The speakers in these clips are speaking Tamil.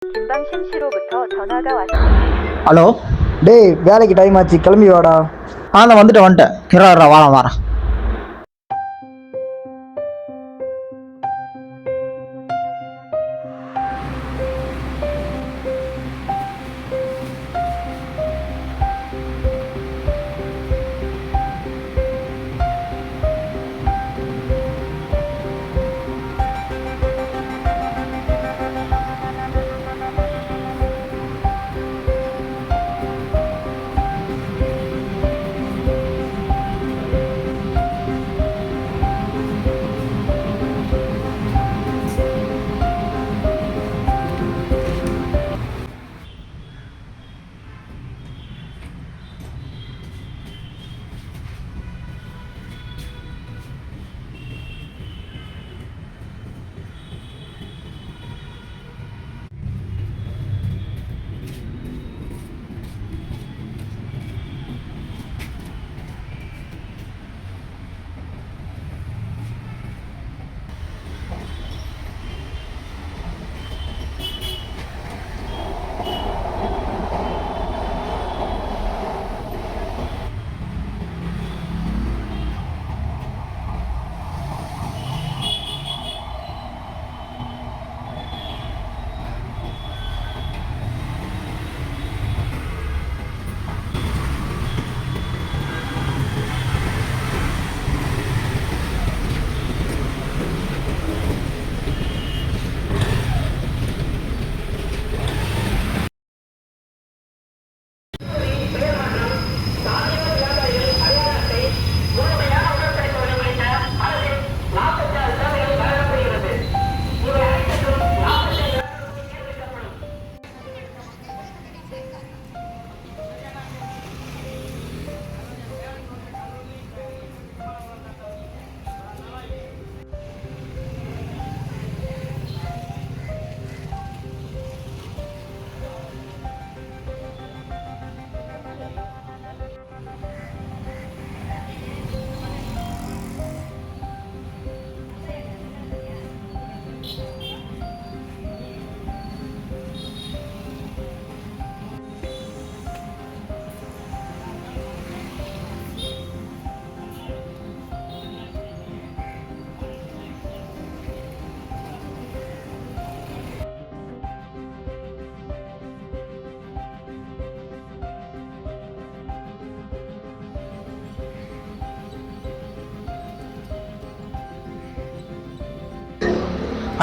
김방심 씨로부터 전화가 왔습니다. ஹலோ. டேய், வேலைக்கு டைம் ஆச்சு, கிளம்பி வாடா. நான் வந்துட்டேன். இருடா வாரம்.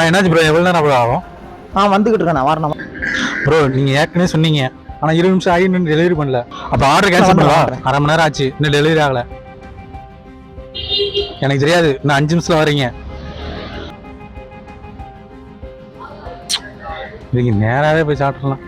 என்னாச்சு ப்ரோ? எவ்வளோ நேரம் ப்ரோ ஆகும்? வந்துகிட்டு இருக்கேன், நான் வரணும். ப்ரோ நீங்கள் ஏற்கனவே சொன்னீங்க, ஆனால் 20 நிமிஷம் ஆகி இன்னும் டெலிவரி பண்ணல. அப்போ ஆர்டர் கேன்சல் பண்ணலாம். அரை மணி நேரம் ஆச்சு, இன்னும் டெலிவரி ஆகலை. எனக்கு தெரியாது, இன்னும் 5 நிமிஷத்தில் வரீங்க. இதுக்கு நேராகவே போய் சாப்பிட்றலாம்.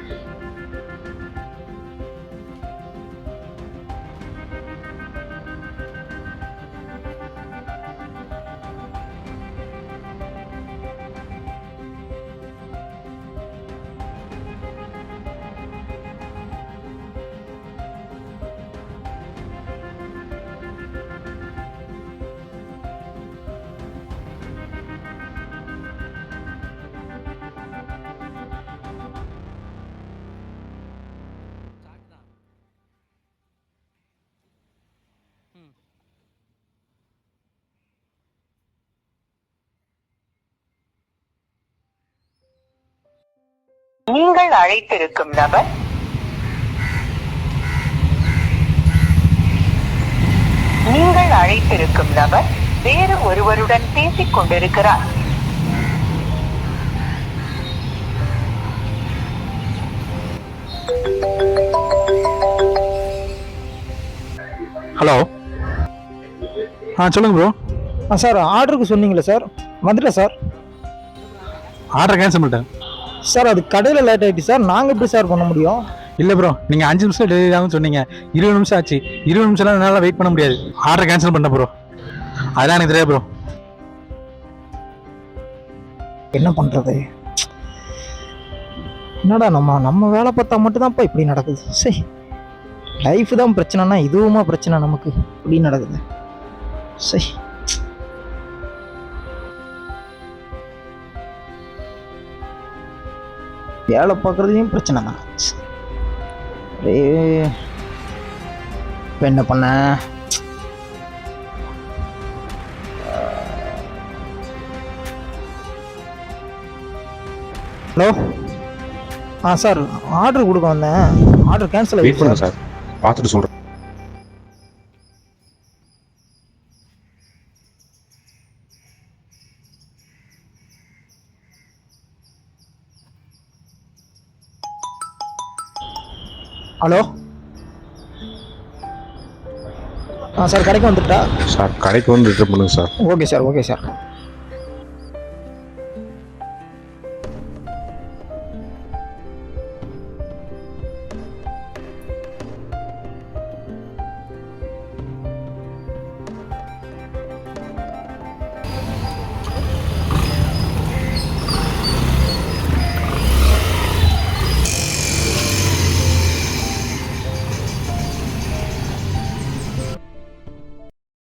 நீங்கள் அழைத்திருக்கும் நபர் வேறு ஒருவருடன் பேசிக் கொண்டிருக்கிறார். ஹலோ. சொல்லுங்க ப்ரோ. சார், ஆர்டருக்கு சொன்னீங்களே சார், வந்துட்டேன் சார். ஆர்டர் கேன்சல் பண்ணிட்டேன் சார். அது கடையில் லேட் ஆகிட்டு சார், நாங்கள் எப்படி சார் பண்ண முடியும்? இல்லை ப்ரோ, நீங்கள் 5 நிமிஷம் டெலிவரி ஆகும்னு சொன்னீங்க. 20 நிமிஷம் ஆச்சு. 20 நிமிஷம்லாம் என்னால் வெயிட் பண்ண முடியாது. ஆர்டர் கேன்சல் பண்ண ப்ரோ. அதெல்லாம் எனக்கு தெரியாது ப்ரோ. என்ன பண்ணுறது? என்னடா, நம்ம வேலை பார்த்தா மட்டும்தான்ப்பா இப்படி நடக்குது. சரி, லைஃப் தான் பிரச்சனைனா இதுவுமா பிரச்சனை நமக்கு இப்படி நடக்குது. சரி. வேலை பார்க்குறதுலையும் பிரச்சனை தான். இப்போ என்ன பண்ண? ஹலோ, சார் ஆர்டர் கொடுக்க வந்தேன். ஆர்டர் கேன்சல் வெயிட் பண்ணுங்க ஆகிடுச்சு சார், பார்த்துட்டு சொல்கிறேன். ஹலோ, சார் கடைக்கு வந்துட்டா? சார் கடைக்கு வந்து ரிட்டர்ன் பண்ணுங்க sir. Okay sir, okay sir.